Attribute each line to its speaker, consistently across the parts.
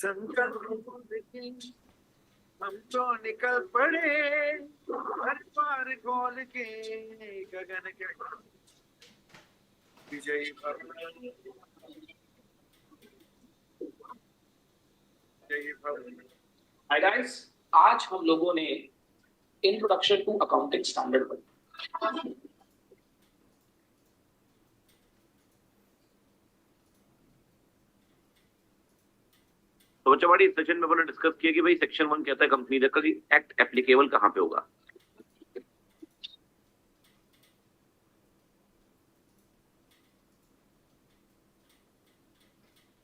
Speaker 1: संकल्प की हम तो निकल पड़े हर पार खोल के गगन के विजयी भव विजयी भव।
Speaker 2: हाय गाइस, आज हम लोगों ने इंट्रोडक्शन टू अकाउंटिंग स्टैंडर्ड पढ़ा।
Speaker 3: तो बच्चा बड़ी सेशन में अपने डिस्कस किया कि भाई सेक्शन 1 कहता है कंपनी का एक्ट एप्लीकेबल कहाँ पे होगा।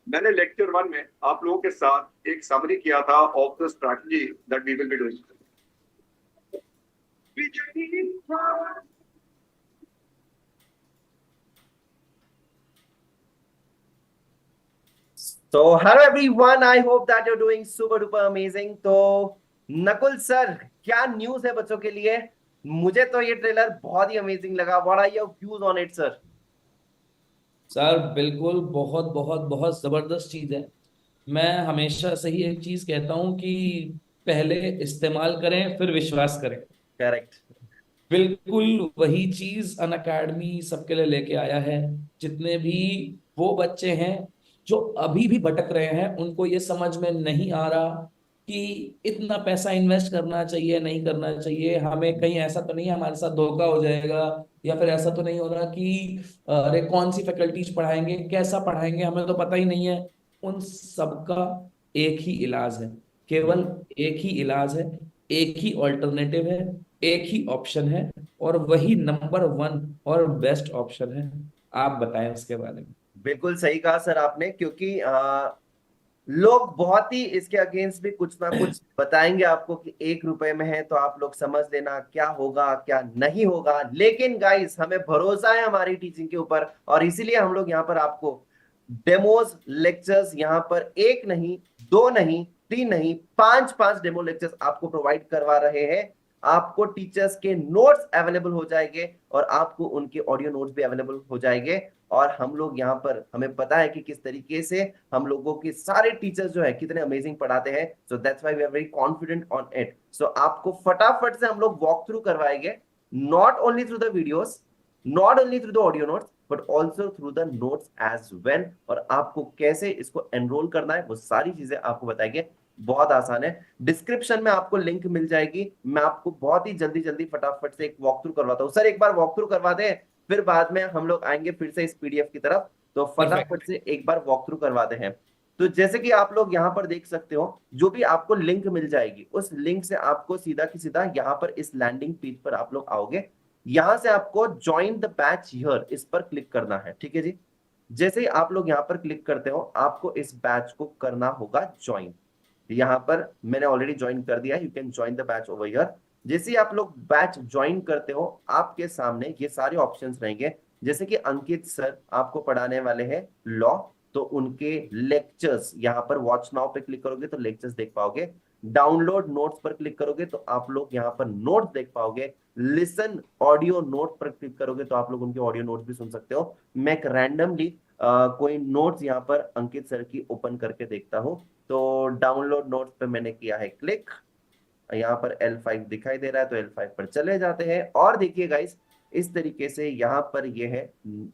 Speaker 4: मैंने लेक्चर 1 में आप लोगों के साथ एक समरी किया था of the strategy that we will be doing.
Speaker 5: So hello everyone, I hope that you're doing super duper amazing। तो नकुल सर, क्या न्यूज़ है बच्चों के लिए? मुझे तो ये ट्रेलर बहुत ही अमेजिंग लगा। What are your views on it, sir?
Speaker 6: Sir बिल्कुल बहुत बहुत बहुत जबरदस्त चीज है। मैं हमेशा से ही एक चीज कहता हूं कि पहले इस्तेमाल करें फिर विश्वास करें।
Speaker 5: करेक्ट।
Speaker 6: बिल्कुल वही चीज अन अकेडमी सबके लिए लेके आया है। जितने भी वो बच्चे हैं जो अभी भी भटक रहे हैं, उनको ये समझ में नहीं आ रहा कि इतना पैसा इन्वेस्ट करना चाहिए नहीं करना चाहिए, हमें कहीं ऐसा तो नहीं है हमारे साथ धोखा हो जाएगा, या फिर ऐसा तो नहीं हो रहा कि अरे कौन सी फैकल्टीज पढ़ाएंगे कैसा पढ़ाएंगे हमें तो पता ही नहीं है। उन सबका एक ही इलाज है, केवल एक ही इलाज है, एक ही ऑल्टरनेटिव है, एक ही ऑप्शन है, और वही नंबर 1 और बेस्ट ऑप्शन है। आप बताएं उसके बारे में।
Speaker 5: बिल्कुल सही कहा सर आपने, क्योंकि लोग बहुत ही इसके अगेंस्ट भी कुछ ना कुछ बताएंगे आपको कि 1 रुपए में है तो आप लोग समझ लेना क्या होगा क्या नहीं होगा। लेकिन गाइस, हमें भरोसा है हमारी टीचिंग के ऊपर, और इसीलिए हम लोग यहाँ पर आपको डेमोज लेक्चर्स यहाँ पर 1 नहीं 2 नहीं 3 नहीं 5 डेमो लेक्चर्स आपको प्रोवाइड करवा रहे हैं। आपको टीचर्स के नोट्स अवेलेबल हो जाएंगे और आपको उनके ऑडियो नोट्स भी अवेलेबल हो जाएंगे। और हम लोग यहाँ पर, हमें पता है कि किस तरीके से हम लोगों के सारे टीचर्स जो है कितने अमेजिंग पढ़ाते हैं। So that's why we are very confident on it. So आपको फटाफट से हम लोग वॉक थ्रू करवाएंगे, not only through the videos, not only through the audio notes, but also through the notes as well. और आपको कैसे इसको एनरोल करना है वो सारी चीजें आपको बताएंगे। बहुत आसान है, डिस्क्रिप्शन में आपको लिंक मिल जाएगी। मैं आपको बहुत ही जल्दी जल्दी फटाफट से एक वॉक थ्रू करवाता हूँ। सर एक बार वॉक थ्रू करवा दें, फिर बाद में हम लोग आएंगे फिर से इस पीडीएफ की तरफ। तो फटाफट से एक बार वॉक थ्रू करवाते हैं। तो जैसे कि आप लोग यहाँ पर देख सकते हो, जो भी आपको लिंक मिल जाएगी उस लिंक से आपको सीधा की सीधा यहाँ पर इस लैंडिंग पेज पर आप लोग आओगे। यहां से आपको ज्वाइन द बैच हियर इस पर क्लिक करना है, ठीक है जी। जैसे ही आप लोग यहाँ पर क्लिक करते हो, आपको इस बैच को करना होगा ज्वाइन। यहाँ पर मैंने ऑलरेडी ज्वाइन कर दिया, you can join the batch over here. जैसे ही आप लोग बैच ज्वाइन करते हो, आपके सामने ये सारे ऑप्शंस रहेंगे। जैसे कि अंकित सर आपको पढ़ाने वाले हैं लॉ, तो उनके लेक्चर्स यहाँ पर वॉच नाउ पे क्लिक करोगे तो लेक्चर्स देख पाओगे। डाउनलोड नोट्स पर क्लिक करोगे तो आप लोग यहाँ पर नोट्स देख पाओगे। लिसन ऑडियो नोट पर क्लिक करोगे तो आप लोग उनके ऑडियो नोट्स भी सुन सकते हो। मैं एक रैंडमली कोई नोट्स यहाँ पर अंकित सर की ओपन करके देखता हूँ। तो डाउनलोड नोट्स पे मैंने किया है क्लिक, यहाँ पर L5 दिखाई दे रहा है तो L5 पर चले जाते हैं। और देखिए गाइस, इस तरीके से यहाँ पर ये है।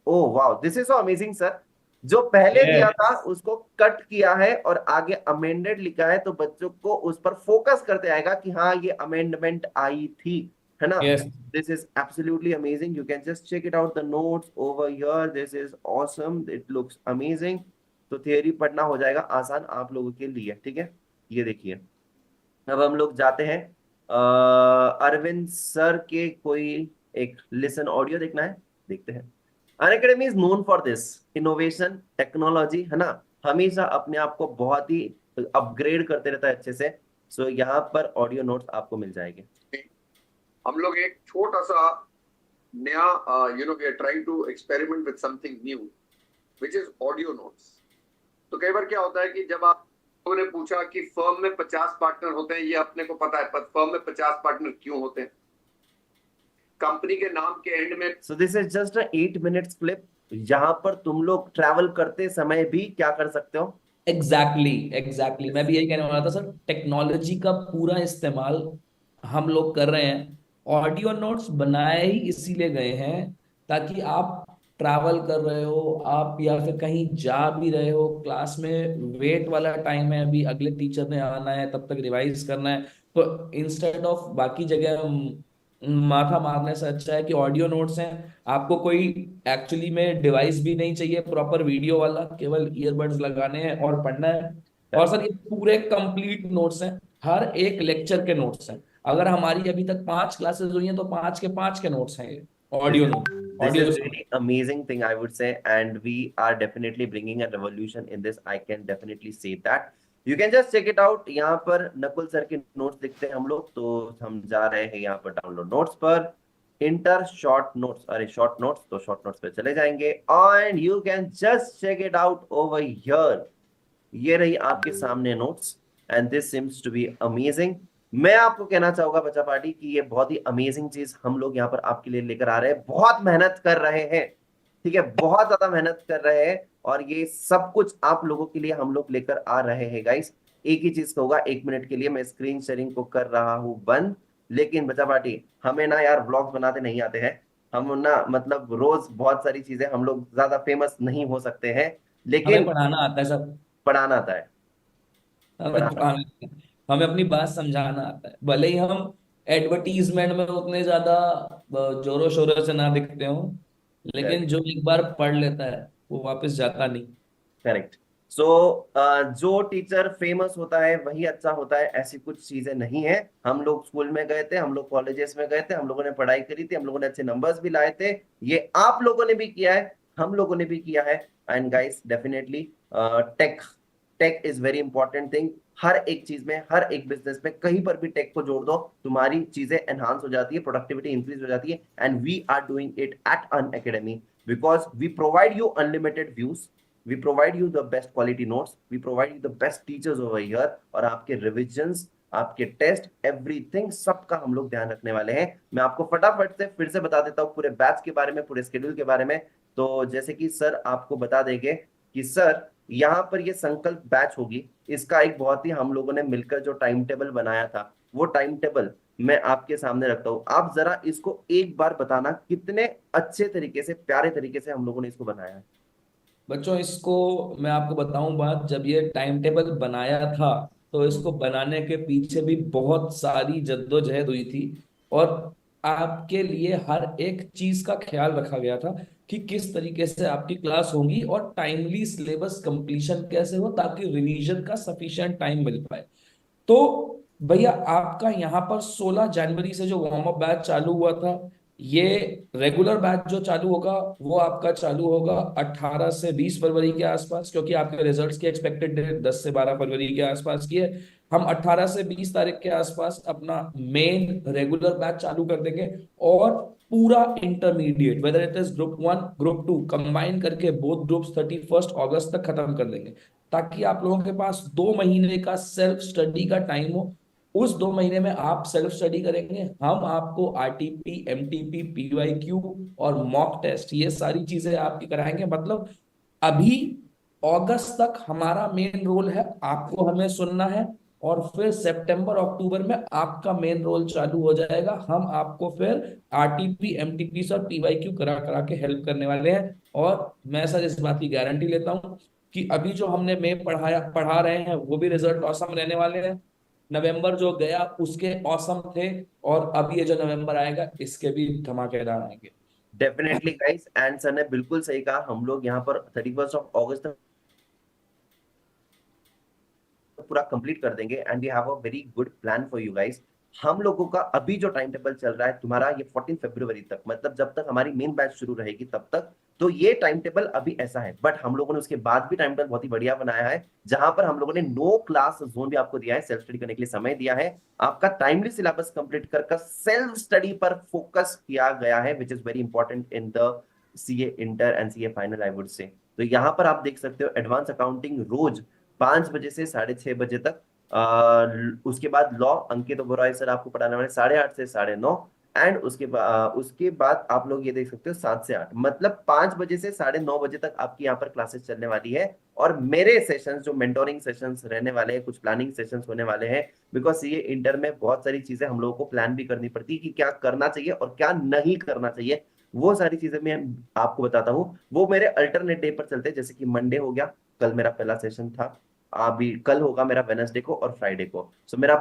Speaker 5: Oh wow, this is so amazing sir. जो पहले दिया था उसको कट किया है और आगे अमेंडेड लिखा है, तो बच्चों को उस पर फोकस करते आएगा कि हाँ ये अमेंडमेंट आई थी, है ना। This is absolutely amazing. You can just check it out, the notes over here. This is awesome. It looks amazing. तो थियरी पढ़ना हो जाएगा आसान आप लोगों के लिए, ठीक है। ये देखिए, अब हम लोग जाते हैं अरविंद सर के कोई एक लिसन ऑडियो देखना है, देखते हैं। Unacademy is known for this innovation technology, है ना। हमेशा अपने आप को बहुत ही अपग्रेड करते रहता है अच्छे से। सो यहाँ पर ऑडियो नोट्स आपको मिल जाएंगे।
Speaker 4: हम लोग एक छोटा सा नया we are trying to experiment with something new which is audio notes. तो कई बार क्या होता है कि जब आप लोगों ने पूछा कि फर्म में 50 पार्टनर होते हैं, ये अपने को पता है, पर फर्म में 50 पार्टनर क्यों होते हैं? कंपनी के नाम के एंड में।
Speaker 5: So this is just a 8 minutes clip. यहाँ पर तुम लोग ट्रैवल करते समय भी क्या कर सकते हो,
Speaker 6: एग्जैक्टली मैं भी यही कहने वाला था सर। टेक्नोलॉजी का पूरा इस्तेमाल हम लोग कर रहे हैं। ऑडियो नोट्स बनाए ही इसीलिए गए हैं ताकि आप ट्रैवल कर रहे हो आप, या फिर कहीं जा भी रहे हो, क्लास में वेट वाला टाइम है, अभी अगले टीचर ने आना है, तब तक रिवाइज करना है, तो इंस्टेड ऑफ बाकी जगह माथा मारने से अच्छा है कि ऑडियो नोट्स हैं। आपको कोई एक्चुअली में डिवाइस भी नहीं चाहिए, प्रॉपर वीडियो वाला, केवल ईयरबड्स लगाने हैं और पढ़ना है। और सर ये पूरे कंप्लीट नोट्स हैं, हर एक लेक्चर के नोट्स हैं। अगर हमारी अभी तक 5 क्लासेस हुई हैं तो 5 के नोट्स हैं ये
Speaker 5: This
Speaker 6: audio
Speaker 5: is
Speaker 6: note,
Speaker 5: this
Speaker 6: audio.
Speaker 5: is really amazing thing I would say, and we are definitely bringing a revolution in this. I can definitely say that. You can just check it out. यहाँ पर Nakul sir के notes दिखते हैं हम लोग, तो हम जा रहे हैं यहाँ पर डाउनलोड नोट्स पर, इंटर शॉर्ट नोट्स, अरे शॉर्ट नोट्स, तो शॉर्ट नोट्स पे चले जाएंगे and you can just check it out over here. ये रही आपके सामने notes and this seems to be amazing. मैं आपको कहना चाहूंगा बच्चा पार्टी कि ये बहुत ही अमेजिंग चीज हम लोग यहाँ पर आपके लिए लेकर आ रहे हैं। बहुत मेहनत कर रहे हैं, ठीक है, बहुत ज्यादा मेहनत कर रहे हैं, और ये सब कुछ आप लोगों के लिए हम लोग लेकर आ रहे हैं गाइस। एक ही चीज होगा, 1 मिनट के लिए मैं स्क्रीन शेयरिंग को कर रहा हूँ बंद। लेकिन बच्चा पार्टी, हमें ना यार व्लॉग्स बनाते नहीं आते हैं, हम ना मतलब रोज बहुत सारी चीजें, हम लोग ज्यादा फेमस नहीं हो सकते हैं,
Speaker 6: हमें
Speaker 5: लेकिन
Speaker 6: पढ़ाना आता है सर,
Speaker 5: पढ़ाना आता है।
Speaker 6: हमें
Speaker 5: पढ़ाना
Speaker 6: पढ़ाना आता है, हमें अपनी बात समझाना आता है। भले ही हम एडवर्टीजमेंट में उतने ज्यादा जोरों शोरों से ना दिखते हो, लेकिन जो एक बार पढ़ लेता है वो वापस जाता नहीं।
Speaker 5: करेक्ट। सो जो टीचर फेमस होता है वही अच्छा होता है, ऐसी कुछ चीजें नहीं है। हम लोग स्कूल में गए थे, हम लोग कॉलेजेस में गए थे, हम लोगों ने पढ़ाई करी थी, हम लोगों ने अच्छे नंबर्स भी लाए थे, ये आप लोगों ने भी किया है, हम लोगों ने भी किया है। And guys definitely take take is very important thing. हर एक चीज में, हर एक बिजनेस में, कहीं पर भी टेक को जोड़ दो, तुम्हारी चीजें एनहांस हो जाती है, प्रोडक्टिविटी इंक्रीज हो जाती है। And we are doing it at Unacademy because we provide you unlimited views, we provide you the best quality notes, we provide you the best teachers over here, और आपके revisions, आपके test, everything सबका हम लोग ध्यान रखने वाले हैं। मैं आपको फटाफट से फिर से बता देता हूँ पूरे बैच के बारे में, पूरे शेड्यूल के बारे में। तो जैसे कि सर आपको बता देंगे कि सर यहाँ पर ये संकल्प बैच होगी, इसका एक बहुत ही हम लोगों ने मिलकर जो टाइम टेबल बनाया था, वो टाइम टेबल मैं आपके सामने रखता हूँ। आप जरा इसको एक बार बताना कितने अच्छे तरीके से, प्यारे तरीके से हम लोगों ने इसको बनाया है।
Speaker 6: बच्चों इसको मैं आपको बताऊं बात, जब ये टाइम टेबल बनाया था तो इसको बनाने के पीछे भी बहुत सारी जद्दोजहद हुई थी, और आपके लिए हर एक चीज का ख्याल रखा गया था कि किस तरीके से आपकी क्लास होगी और टाइमली सिलेबस कंप्लीशन कैसे हो ताकि रिवीजन का सफिशिएंट टाइम मिल पाए। तो भैया आपका यहाँ पर 16 जनवरी से जो वार्म अप बैच चालू हुआ था, ये रेगुलर बैच जो चालू होगा वो आपका चालू होगा 18 से 20 फरवरी के आसपास, क्योंकि आपके रिजल्ट्स की एक्सपेक्टेड डेट 10 से 12 फरवरी के आसपास की है। हम 18 से 20 तारीख के आसपास अपना मेन रेगुलर बैच चालू कर देंगे, और पूरा intermediate whether it is group 1 group 2 combine करके बोथ ग्रुप्स 31 अगस्त तक खत्म कर देंगे, ताकि आप लोगों के पास 2 महीने का सेल्फ स्टडी का टाइम हो। उस 2 महीने में आप सेल्फ स्टडी करेंगे, हम आपको आरटीपी, एमटीपी, पीवाईक्यू और मॉक टेस्ट, ये सारी चीजें आपकी कराएंगे। मतलब अभी अगस्त तक हमारा मेन रोल है, आपको हमें सुनना है, और फिर सितंबर अक्टूबर में आपका मेन रोल चालू हो जाएगा। हम आपको फिर आरटीपी, एमटीपी और पीवाईक्यू करा करा के हेल्प करने वाले हैं। और मैं सर इस बात की गारंटी लेता हूँ कि अभी जो हमने में पढ़ा रहे हैं वो भी रिजल्ट औसम रहने वाले हैं। नवंबर जो गया उसके औसम थे, और अब ये जो नवंबर आएगा इसके भी धमाकेदार आएंगे।
Speaker 5: डेफिनेटली गाइस, एंड सर ने बिल्कुल सही कहा, हम लोग यहाँ पर 31 अगस्त तक पूरा कंप्लीट कर देंगे and we have a very good plan for you guys. हम लोगों का अभी जो टाइम टेबल चल रहा है तुम्हारा, ये 14 फरवरी तक, मतलब जब तक हमारी मेन बैच शुरू रहेगी तब तक, तो ये टाइम टेबल अभी ऐसा है। बट हम लोगों ने उसके बाद भी टाइम टेबल बहुत ही बढ़िया बनाया है, जहां पर हम लोगों ने नो क्लास जोन भी आपको दिया है, सेल्फ स्टडी करने के लिए समय दिया है, आपका टाइमली सिलेबस कंप्लीट कर सेल्फ स्टडी पर फोकस किया गया है, which is very important in the CA inter and CA final I would say. तो यहाँ पर आप देख सकते हो एडवांस अकाउंटिंग रोज 5 बजे से 6:30 बजे तक, उसके बाद लॉ अंकित ओबरॉय सर आपको पढ़ाने वाले 8:30 से 9:30, एंड उसके बाद आप लोग ये देख सकते हो 7 से 8, मतलब 5 बजे से 9:30 बजे तक आपकी यहाँ पर क्लासेस चलने वाली है। और मेरे सेशंस जो मेंटोरिंग सेशंस रहने वाले हैं, कुछ प्लानिंग सेशंस होने वाले हैं, बिकॉज ये इंटर में बहुत सारी चीजें हम लोगों को प्लान भी करनी पड़ती है कि क्या करना चाहिए और क्या नहीं करना चाहिए। वो सारी चीजें मैं आपको बताता हूँ। वो मेरे अल्टरनेट डे पर चलते हैं, जैसे कि मंडे हो गया, कल मेरा पहला सेशन था, अभी कल होगा मेरा वेडनेसडे को और फ्राइडे को। सो मेरा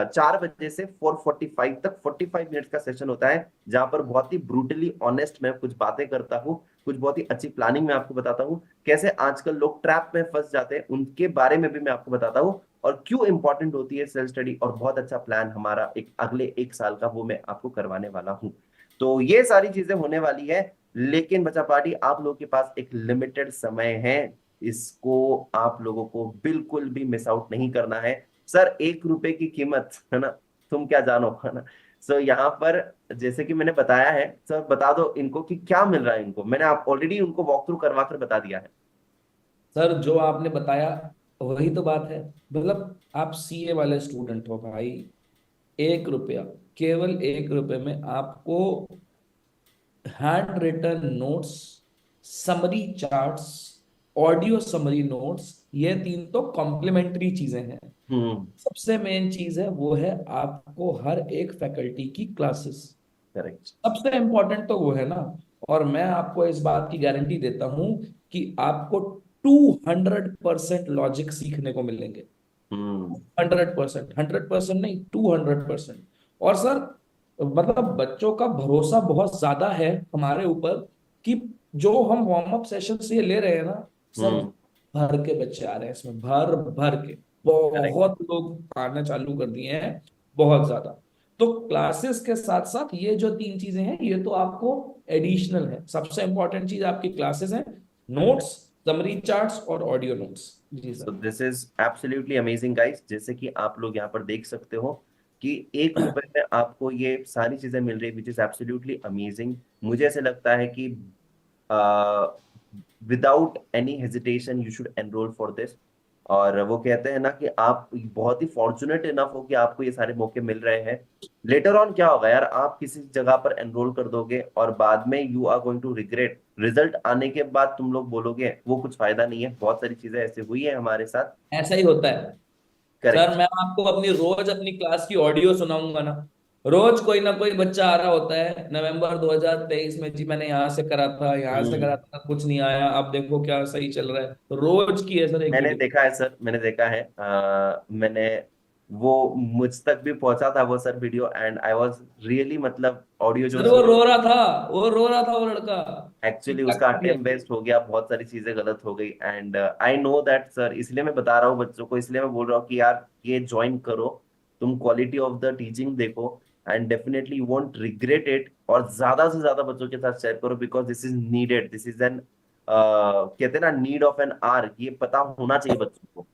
Speaker 5: 4 बजे से 4:45 तक 45 मिनट्स का सेशन होता है, जहां पर बहुत ही ब्रूटली ऑनेस्ट मैं कुछ बातें करता हूँ, कुछ बहुत ही अच्छी प्लानिंग मैं आपको बताता हूँ, कैसे आजकल लोग ट्रैप में फंस जाते हैं उनके बारे में भी मैं आपको बताता हूँ, और क्यों इंपॉर्टेंट होती है सेल्फ स्टडी, और बहुत अच्छा प्लान हमारा एक अगले 1 साल का वो मैं आपको करवाने वाला हूँ। तो ये सारी चीजें होने वाली है, लेकिन बच्चा पार्टी आप लोगों के पास एक लिमिटेड समय है, इसको आप लोगों को बिल्कुल भी मिस आउट नहीं करना है। सर 1 रुपए की कीमत है ना, तुम क्या जानो, है ना। सो यहाँ पर जैसे कि मैंने बताया है, सर बता दो इनको कि क्या मिल रहा है इनको, मैंने आप ऑलरेडी उनको वॉक थ्रू करवा कर बता दिया है।
Speaker 6: सर जो आपने बताया वही तो बात है। मतलब आप सीए वाले स्टूडेंट हो भाई, 1 रुपया, केवल 1 रुपए में आपको handwritten notes, summary charts, audio summary notes, ये 3 तो कॉम्प्लीमेंट्री चीजें हैं।
Speaker 5: हम्म।
Speaker 6: सबसे मेन चीज है वो है आपको हर एक फैकल्टी की क्लासेस,
Speaker 5: करेक्ट।
Speaker 6: सबसे इंपॉर्टेंट तो वो है ना। और मैं आपको इस बात की गारंटी देता हूं कि आपको 200% लॉजिक सीखने को मिलेंगे।
Speaker 5: हम्म।
Speaker 6: 100%, 100% नहीं, 200%। और सर मतलब बच्चों का भरोसा बहुत ज्यादा है हमारे ऊपर कि जो हम वार्म अप सेशन से ये ले रहे हैं ना सर,
Speaker 5: हम्म।
Speaker 6: भर के बच्चे आ रहे हैं इसमें, भर भर के
Speaker 5: करेक्ट।
Speaker 6: बहुत लोग आना चालू कर दिए हैं, बहुत ज्यादा। तो क्लासेस के साथ साथ ये जो 3 चीजें हैं ये तो आपको एडिशनल है। सबसे इंपॉर्टेंट चीज आपकी क्लासेस हैं, नोट्स, समरी चार्ट्स और ऑडियो नोट्स। जी
Speaker 5: so
Speaker 6: sir.
Speaker 5: This is absolutely amazing guys, जैसे कि आप लोग यहाँ पर देख सकते हो कि 1 रुपए में आपको ये सारी चीजें मिल रही है, विच इज एब्सोल्युटली अमेजिंग। मुझे ऐसे लगता है कि without any hesitation you should enrol for this. और वो कहते हैं ना कि आप बहुत ही फॉर्चुनेट इनफ हो कि आपको ये सारे मौके मिल रहे हैं। लेटर ऑन क्या होगा यार, आप किसी जगह पर एनरोल कर दोगे और बाद में you are going to regret, result आने के बाद तुम लोग बोलोगे वो कुछ फायदा नहीं है। बहुत सारी चीजें ऐसे हुई है हमारे साथ।
Speaker 6: ऐसा ही होता है सर।
Speaker 5: करेक्ट।
Speaker 6: मैं आपको अपनी क्लास की ऑडियो सुनाऊंगा ना, रोज कोई ना कोई बच्चा आ रहा होता है, नवंबर 2023 में जी मैंने यहाँ से करा था, यहाँ से करा था, कुछ नहीं आया, अब देखो क्या सही चल रहा है। रोज की है सर एक
Speaker 5: मैंने
Speaker 6: वीडियो।
Speaker 5: देखा है सर, मैंने देखा है, मैंने वो मुझ तक भी पहुंचा था वो sir video, and I was really, मतलब ऑडियो जो
Speaker 6: सर वो रो रहा था, वो रो रहा था वो लड़का कि
Speaker 5: एक्चुअली
Speaker 6: क्या
Speaker 5: उसका
Speaker 6: कर दिया।
Speaker 5: टाइम वेस्ट हो गया, बहुत सारी चीजें गलत हो गई, and I know that sir. इसलिए मैं बता रहा हूँ बच्चों को, इसलिए मैं बोल रहा हूँ कि यार ये ज्वाइन करो, तुम क्वालिटी ऑफ द टीचिंग देखो, and definitely you won't regret it. और ज्यादा से ज्यादा बच्चों के साथ शेयर करो, because this is needed, this is an कहते हैं ना नीड ऑफ एन आर, ये पता होना चाहिए बच्चों को।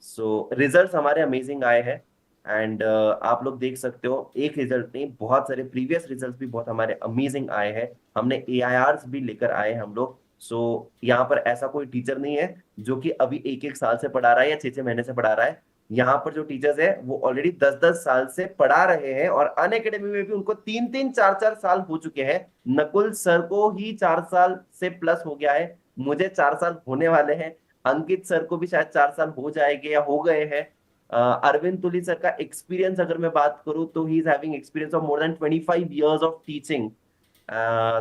Speaker 5: सो रिजल्ट्स हमारे अमेजिंग आए हैं, एंड आप लोग देख सकते हो, एक रिजल्ट नहीं, बहुत सारे प्रीवियस रिजल्ट्स भी बहुत हमारे अमेजिंग आए हैं। हमने AIRs भी लेकर आए हैं हम लोग। सो यहाँ पर ऐसा कोई टीचर नहीं है जो कि अभी 1-1 साल से पढ़ा रहा है या 6-6 महीने से पढ़ा रहा है। यहाँ पर जो टीचर्स है वो ऑलरेडी 10-10 साल से पढ़ा रहे हैं, और अन अकेडमी में भी उनको 3-3, 4-4 साल हो चुके हैं। नकुल सर को ही 4 साल से प्लस हो गया है, मुझे 4 साल होने वाले हैं, अंकित सर को भी शायद 4 साल हो जाएंगे या हो गए हैं। अरविंद तुली सर का एक्सपीरियंस अगर मैं बात करूं तो he is having experience of more than 25 years of teaching.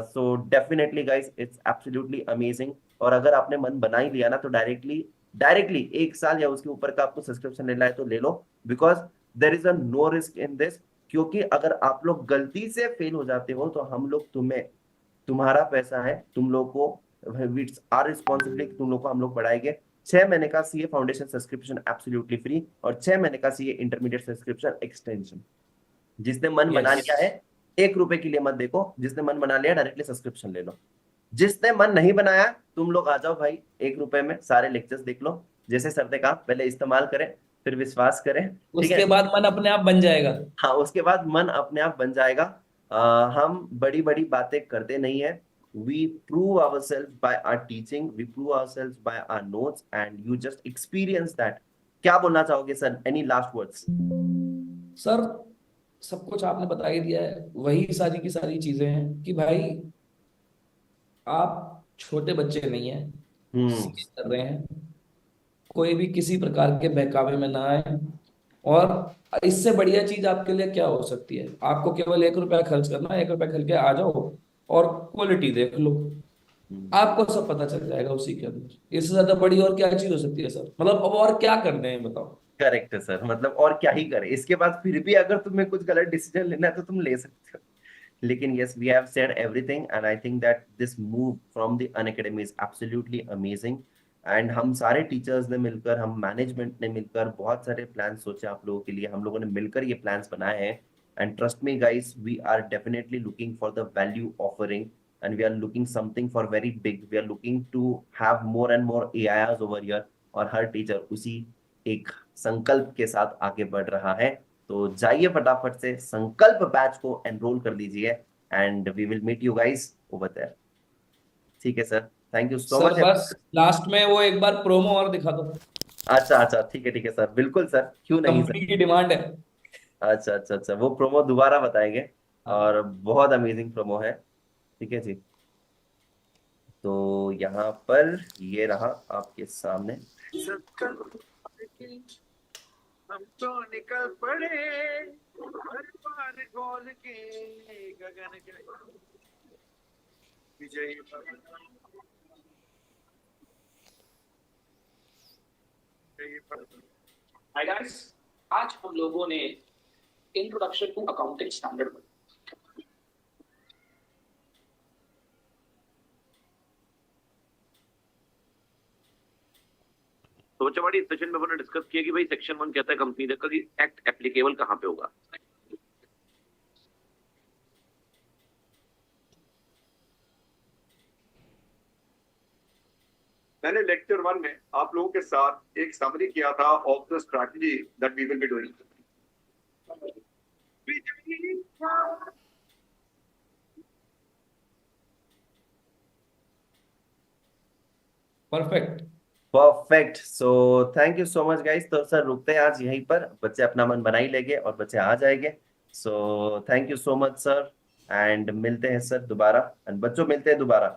Speaker 5: So definitely guys it's absolutely amazing. और अगर आपने मन बना ही लिया ना तो डायरेक्टली डायरेक्टली 1 साल या उसके ऊपर का आपको सब्सक्रिप्शन लेना है तो ले लो, because there is a no risk in this. क्योंकि अगर आप लोग गलती से फेल हो जाते हो तो हम लोग तुम्हें, तुम्हारा पैसा है, तुम लोग को, इट्स आर रिस्पॉन्सिबिलिटी, तुम लोग को हम लोग पढ़ाएंगे। 6 महीने का CA foundation subscription absolutely free, और 6 महीने का सीए इंटरमीडिएट सब्सक्रिप्शन एक्सटेंशन। जिसने मन बना
Speaker 6: यस।
Speaker 5: लिया है, 1 रुपए के लिए मत देखो, जिसने मन बना लिया डायरेक्टली सब्सक्रिप्शन ले लो। जिसने मन नहीं बनाया तुम लोग आ जाओ भाई, 1 रुपए में सारे लेक्चर्स देख लो। जैसे सर ने कहा, पहले इस्तेमाल करें फिर विश्वास करें, ठीक है।
Speaker 6: उसके बाद मन अपने आप बन जाएगा।
Speaker 5: हाँ, उसके बाद मन अपने आप बन जाएगा। हम बड़ी बड़ी बातें करते नहीं है, we prove ourselves by our teaching, we prove ourselves by our notes, and you just experience that. क्या बोलना चाहोगे sir, any last words?
Speaker 6: Sir सब कुछ आपने बता ही दिया है, वही सारी की सारी चीजें हैं कि भाई आप छोटे बच्चे नहीं हैं,
Speaker 5: हम्म।
Speaker 6: सीखे कर रहे हैं, कोई भी किसी प्रकार के बहकावे में ना आए। और इससे बढ़िया चीज आपके लिए क्या हो सकती है? आपको केवल 1 रुपया खर्च करना है, 1 रुपया खर्च के आ जाओ और क्वालिटी देख लो, आपको सब पता चल जाएगा उसी के अंदर। इससे ज्यादा बड़ी और क्या चीज हो सकती है सर? मतलब अब और क्या करने हैं बताओ।
Speaker 5: करेक्ट है सर, मतलब और क्या ही करे इसके बाद, फिर भी अगर तुम्हें कुछ गलत डिसीजन लेना है तो तुम ले सकते हो। लेकिन yes, we have said everything and I think that this move from the Unacademy is absolutely amazing। And हम सारे टीचर्स ने मिलकर, हम मैनेजमेंट ने मिलकर बहुत सारे प्लान सोचे आप लोगों के लिए, हम लोगों ने मिलकर ये प्लान्स बनाए हैं। And trust me guys, we are definitely looking for the value offering and we are looking something for very big. We are looking to have more and more AIs over here, और हर teacher उसी एक संकल्प के साथ आगे बढ़ रहा है। तो जाइए फटाफट से संकल्प बैच को एनरोल कर दीजिए and we will meet you guys over there. ठीक है sir, thank you so
Speaker 6: sir
Speaker 5: much.
Speaker 6: बस लास्ट में वो एक बार प्रोमो और दिखा दो,
Speaker 5: अच्छा अच्छा, ठीक है सर, बिल्कुल सर, क्यों नहीं सर।
Speaker 6: कंपनी की डिमांड है।
Speaker 5: अच्छा अच्छा अच्छा, वो प्रोमो दोबारा बताएंगे,
Speaker 6: हाँ।
Speaker 5: और बहुत अमेजिंग प्रोमो है। ठीक है जी। तो यहाँ पर ये रहा आपके सामने।
Speaker 1: संकल्प की हम तो निकल पड़े, हर बार खोल के गगन के विजयी भवन। विजयी भवन।
Speaker 2: हाय गाइस, आज हम लोगों ने इंट्रोडक्शन टू अकाउंटिंग स्टैंडर्ड पढ़ा।
Speaker 3: तो बच्चा बड़ी इस सेशन में अपने डिस्कस किया कि भाई सेक्शन 1 कहता है कंपनी का कि एक्ट एप्लीकेबल कहाँ पे होगा।
Speaker 4: मैंने लेक्चर 1 में आप लोगों के साथ एक समरी किया था of the strategy that we will be doing.
Speaker 1: विजयी भवन।
Speaker 6: Perfect.
Speaker 5: Perfect, so thank you so much guys. तो सर रुकते हैं आज यहीं पर, बच्चे अपना मन बना ही लेंगे और बच्चे आ जाएंगे। सो thank you so much sir, and मिलते हैं सर दोबारा, एंड बच्चों मिलते हैं दोबारा।